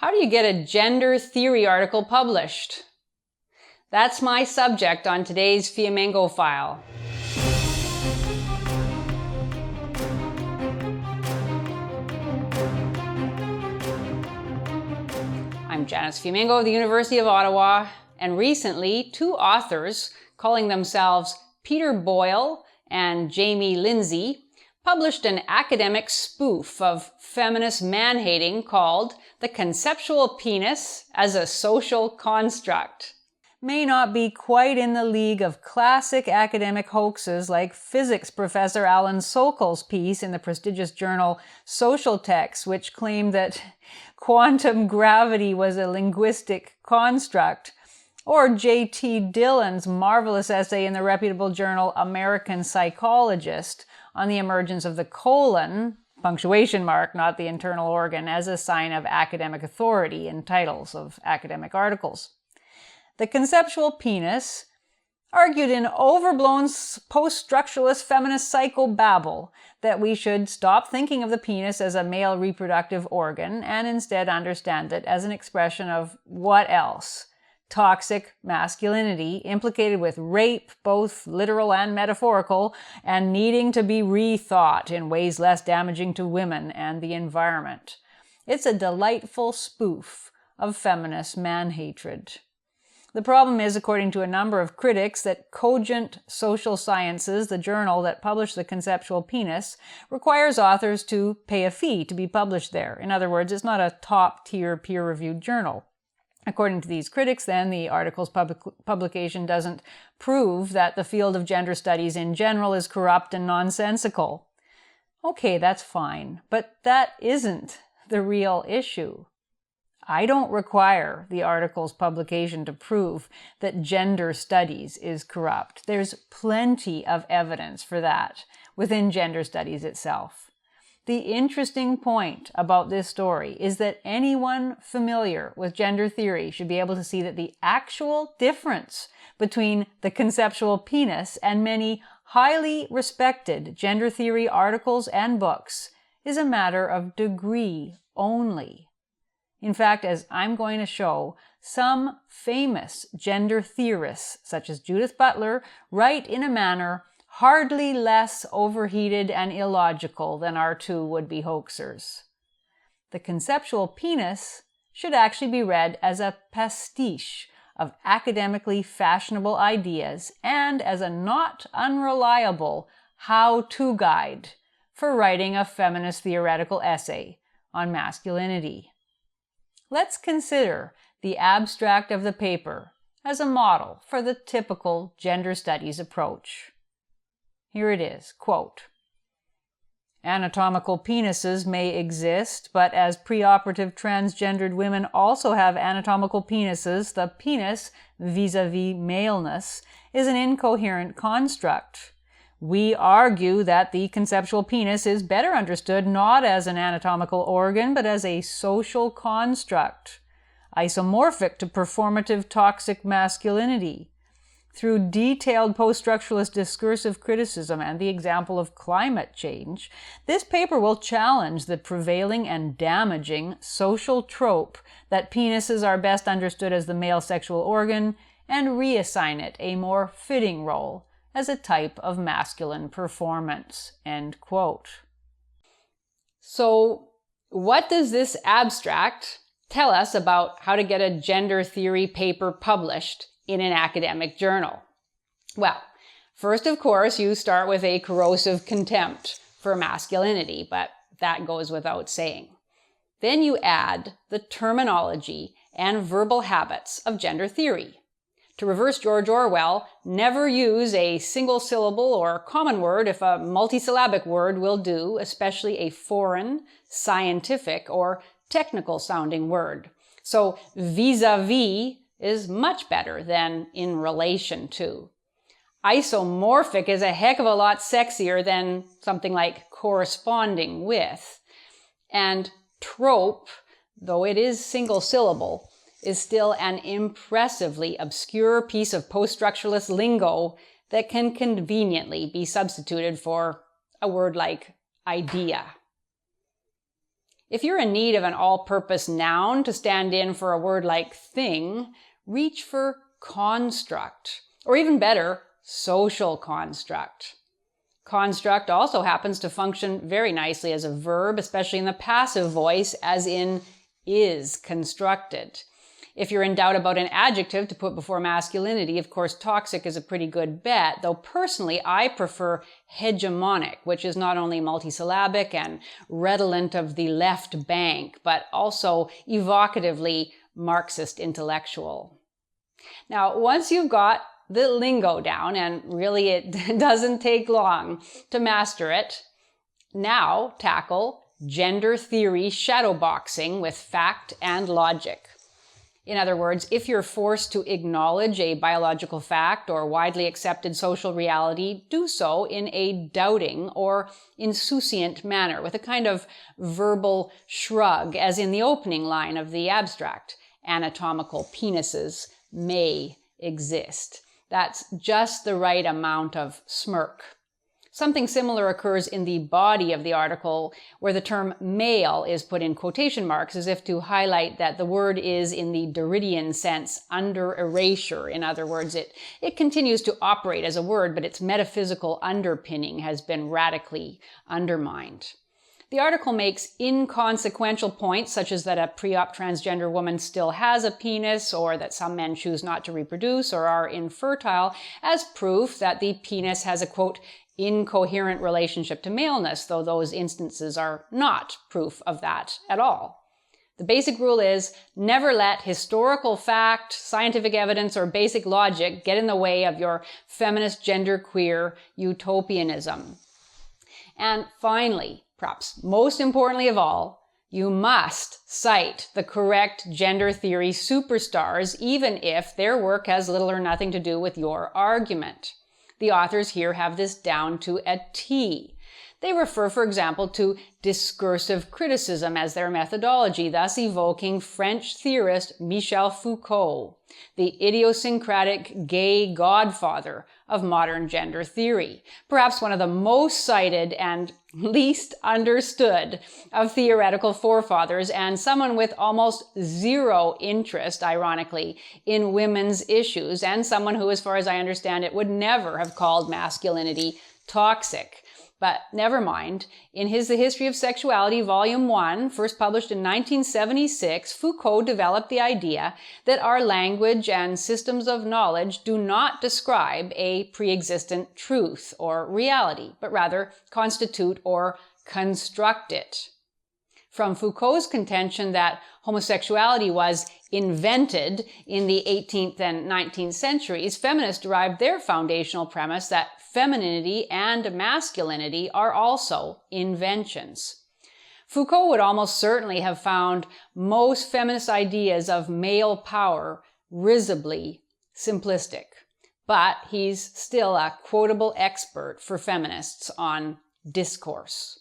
How do you get a gender theory article published? That's my subject on today's Fiamengo File. I'm Janice Fiamengo of the University of Ottawa, and recently two authors calling themselves Peter Boyle and Jamie Lindsay published an academic spoof of feminist man-hating called The Conceptual Penis as a Social Construct. May not be quite in the league of classic academic hoaxes like physics professor Alan Sokal's piece in the prestigious journal Social Texts, which claimed that quantum gravity was a linguistic construct, or J.T. Dillon's marvelous essay in the reputable journal American Psychologist on the emergence of the colon, punctuation mark, not the internal organ, as a sign of academic authority in titles of academic articles. The conceptual penis argued in overblown post-structuralist feminist psychobabble that we should stop thinking of the penis as a male reproductive organ and instead understand it as an expression of what else? Toxic masculinity, implicated with rape, both literal and metaphorical, and needing to be rethought in ways less damaging to women and the environment. It's a delightful spoof of feminist man-hatred. The problem is, according to a number of critics, that Cogent Social Sciences, the journal that published The Conceptual Penis, requires authors to pay a fee to be published there. In other words, it's not a top-tier peer-reviewed journal. According to these critics, then, the article's publication doesn't prove that the field of gender studies in general is corrupt and nonsensical. Okay, that's fine, but that isn't the real issue. I don't require the article's publication to prove that gender studies is corrupt. There's plenty of evidence for that within gender studies itself. The interesting point about this story is that anyone familiar with gender theory should be able to see that the actual difference between the conceptual penis and many highly respected gender theory articles and books is a matter of degree only. In fact, as I'm going to show, some famous gender theorists, such as Judith Butler, write in a manner hardly less overheated and illogical than our two would-be hoaxers. The conceptual penis should actually be read as a pastiche of academically fashionable ideas and as a not unreliable how-to guide for writing a feminist theoretical essay on masculinity. Let's consider the abstract of the paper as a model for the typical gender studies approach. Here it is, quote, "Anatomical penises may exist, but as preoperative transgendered women also have anatomical penises, the penis, vis-a-vis maleness, is an incoherent construct. We argue that the conceptual penis is better understood not as an anatomical organ, but as a social construct, isomorphic to performative toxic masculinity. Through detailed post-structuralist discursive criticism and the example of climate change, this paper will challenge the prevailing and damaging social trope that penises are best understood as the male sexual organ and reassign it a more fitting role as a type of masculine performance." End quote. So, what does this abstract tell us about how to get a gender theory paper published in an academic journal? Well, first, of course, you start with a corrosive contempt for masculinity, but that goes without saying. Then you add the terminology and verbal habits of gender theory. To reverse George Orwell, never use a single syllable or common word if a multisyllabic word will do, especially a foreign, scientific, or technical sounding word. So vis-a-vis is much better than in relation to. Isomorphic is a heck of a lot sexier than something like corresponding with. And trope, though it is single syllable, is still an impressively obscure piece of post-structuralist lingo that can conveniently be substituted for a word like idea. If you're in need of an all-purpose noun to stand in for a word like thing, reach for construct, or even better, social construct. Construct also happens to function very nicely as a verb, especially in the passive voice, as in is constructed. If you're in doubt about an adjective to put before masculinity, of course, toxic is a pretty good bet, though personally I prefer hegemonic, which is not only multisyllabic and redolent of the left bank, but also evocatively Marxist intellectual. Now, once you've got the lingo down, and really it doesn't take long to master it, now tackle gender theory shadowboxing with fact and logic. In other words, if you're forced to acknowledge a biological fact or widely accepted social reality, do so in a doubting or insouciant manner, with a kind of verbal shrug, as in the opening line of the abstract, anatomical penises may exist. That's just the right amount of smirk. Something similar occurs in the body of the article, where the term male is put in quotation marks as if to highlight that the word is, in the Derridian sense, under erasure. In other words, it continues to operate as a word, but its metaphysical underpinning has been radically undermined. The article makes inconsequential points, such as that a pre-op transgender woman still has a penis, or that some men choose not to reproduce or are infertile, as proof that the penis has a, quote, incoherent relationship to maleness, though those instances are not proof of that at all. The basic rule is never let historical fact, scientific evidence, or basic logic get in the way of your feminist genderqueer utopianism. And finally, perhaps most importantly of all, you must cite the correct gender theory superstars, even if their work has little or nothing to do with your argument. The authors here have this down to a T. They refer, for example, to discursive criticism as their methodology, thus evoking French theorist Michel Foucault, the idiosyncratic gay godfather of modern gender theory, perhaps one of the most cited and least understood of theoretical forefathers, and someone with almost zero interest, ironically, in women's issues, and someone who, as far as I understand it, would never have called masculinity toxic. But never mind. In his The History of Sexuality, Volume 1, first published in 1976, Foucault developed the idea that our language and systems of knowledge do not describe a pre-existent truth or reality, but rather constitute or construct it. From Foucault's contention that homosexuality was invented in the 18th and 19th centuries, feminists derived their foundational premise that femininity and masculinity are also inventions. Foucault would almost certainly have found most feminist ideas of male power risibly simplistic, but he's still a quotable expert for feminists on discourse.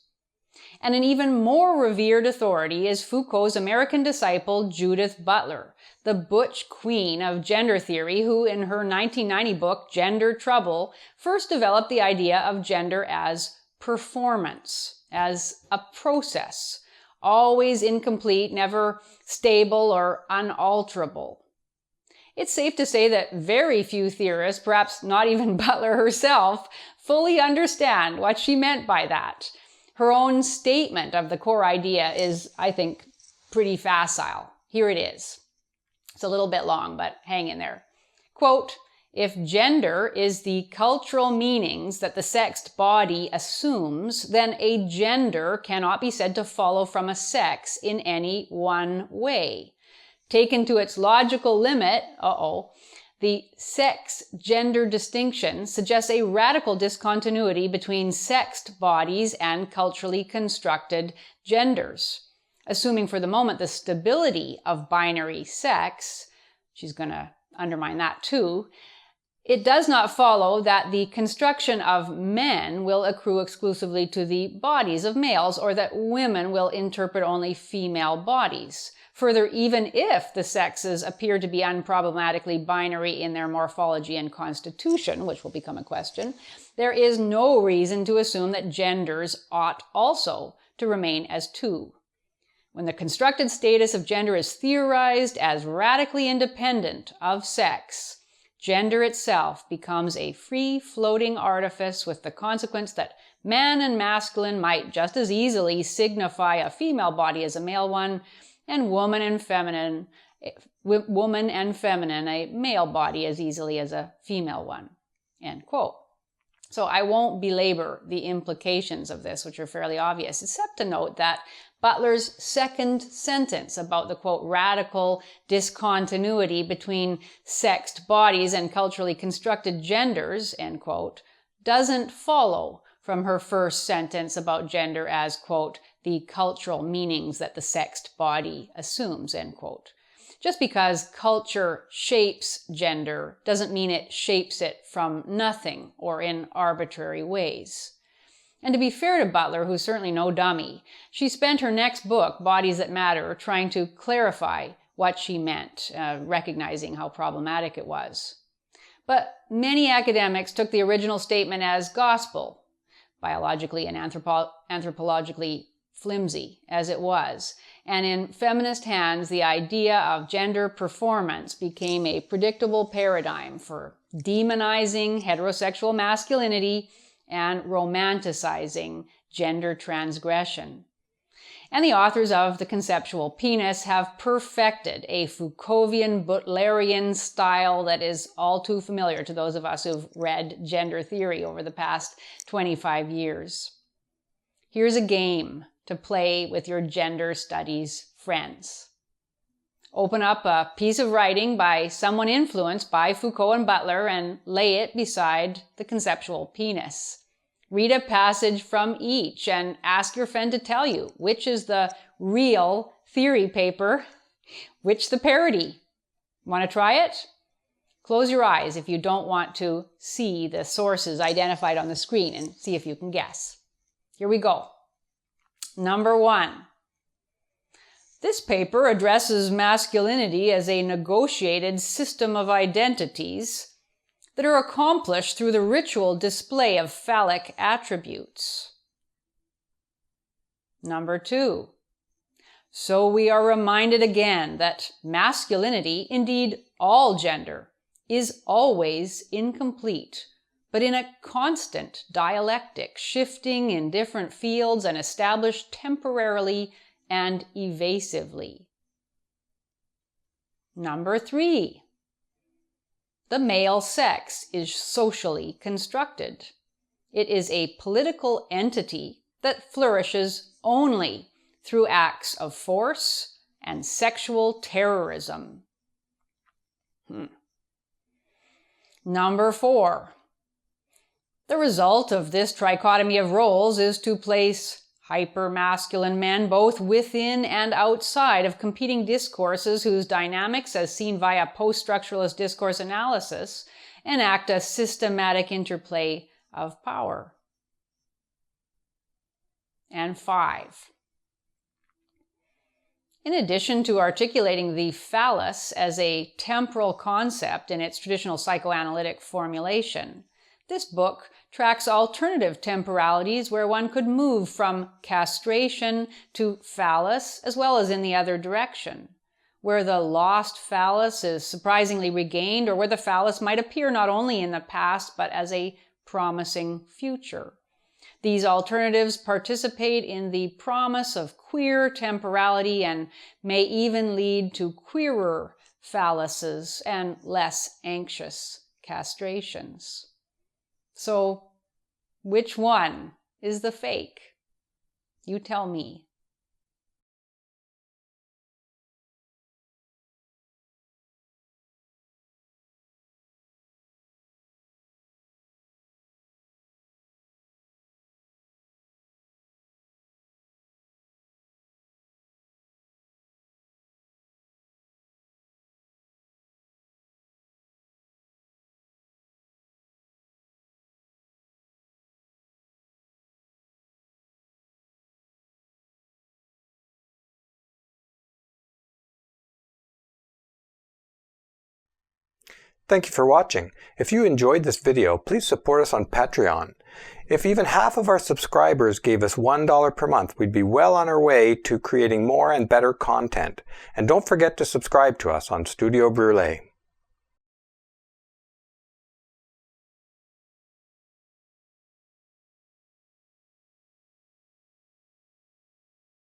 And an even more revered authority is Foucault's American disciple Judith Butler, the butch queen of gender theory, who in her 1990 book, Gender Trouble, first developed the idea of gender as performance, as a process, always incomplete, never stable or unalterable. It's safe to say that very few theorists, perhaps not even Butler herself, fully understand what she meant by that. Her own statement of the core idea is, I think, pretty facile. Here it is. It's a little bit long, but hang in there. Quote, "If gender is the cultural meanings that the sexed body assumes, then a gender cannot be said to follow from a sex in any one way. Taken to its logical limit, the sex-gender distinction suggests a radical discontinuity between sexed bodies and culturally constructed genders. Assuming for the moment the stability of binary sex," she's going to undermine that too, "it does not follow that the construction of men will accrue exclusively to the bodies of males, or that women will interpret only female bodies. Further, even if the sexes appear to be unproblematically binary in their morphology and constitution, which will become a question, there is no reason to assume that genders ought also to remain as two. When the constructed status of gender is theorized as radically independent of sex, gender itself becomes a free-floating artifice, with the consequence that man and masculine might just as easily signify a female body as a male one, and woman and feminine a male body as easily as a female one. End quote. So I won't belabor the implications of this, which are fairly obvious, except to note that Butler's second sentence about the, quote, radical discontinuity between sexed bodies and culturally constructed genders, end quote, doesn't follow from her first sentence about gender as, quote, the cultural meanings that the sexed body assumes, end quote. Just because culture shapes gender doesn't mean it shapes it from nothing or in arbitrary ways. And to be fair to Butler, who's certainly no dummy, she spent her next book, Bodies That Matter, trying to clarify what she meant, recognizing how problematic it was. But many academics took the original statement as gospel, biologically and anthropologically flimsy as it was, and in feminist hands, the idea of gender performance became a predictable paradigm for demonizing heterosexual masculinity and romanticizing gender transgression. And the authors of The Conceptual Penis have perfected a Foucauldian Butlerian style that is all too familiar to those of us who've read gender theory over the past 25 years. Here's a game to play with your gender studies friends. Open up a piece of writing by someone influenced by Foucault and Butler and lay it beside The Conceptual Penis. Read a passage from each and ask your friend to tell you which is the real theory paper, which the parody. Want to try it? Close your eyes if you don't want to see the sources identified on the screen and see if you can guess. Here we go. Number 1. This paper addresses masculinity as a negotiated system of identities that are accomplished through the ritual display of phallic attributes. Number 2. So we are reminded again that masculinity, indeed all gender, is always incomplete, but in a constant dialectic, shifting in different fields and established temporarily and evasively. Number 3. The male sex is socially constructed. It is a political entity that flourishes only through acts of force and sexual terrorism. Number 4. The result of this trichotomy of roles is to place hyper-masculine men both within and outside of competing discourses whose dynamics, as seen via post-structuralist discourse analysis, enact a systematic interplay of power. And 5. In addition to articulating the phallus as a temporal concept in its traditional psychoanalytic formulation, this book tracks alternative temporalities where one could move from castration to phallus, as well as in the other direction, where the lost phallus is surprisingly regained, or where the phallus might appear not only in the past but as a promising future. These alternatives participate in the promise of queer temporality and may even lead to queerer phalluses and less anxious castrations. So, which one is the fake? You tell me. Thank you for watching. If you enjoyed this video, please support us on Patreon. If even half of our subscribers gave us $1 per month, we'd be well on our way to creating more and better content. And don't forget to subscribe to us on Studio Brule.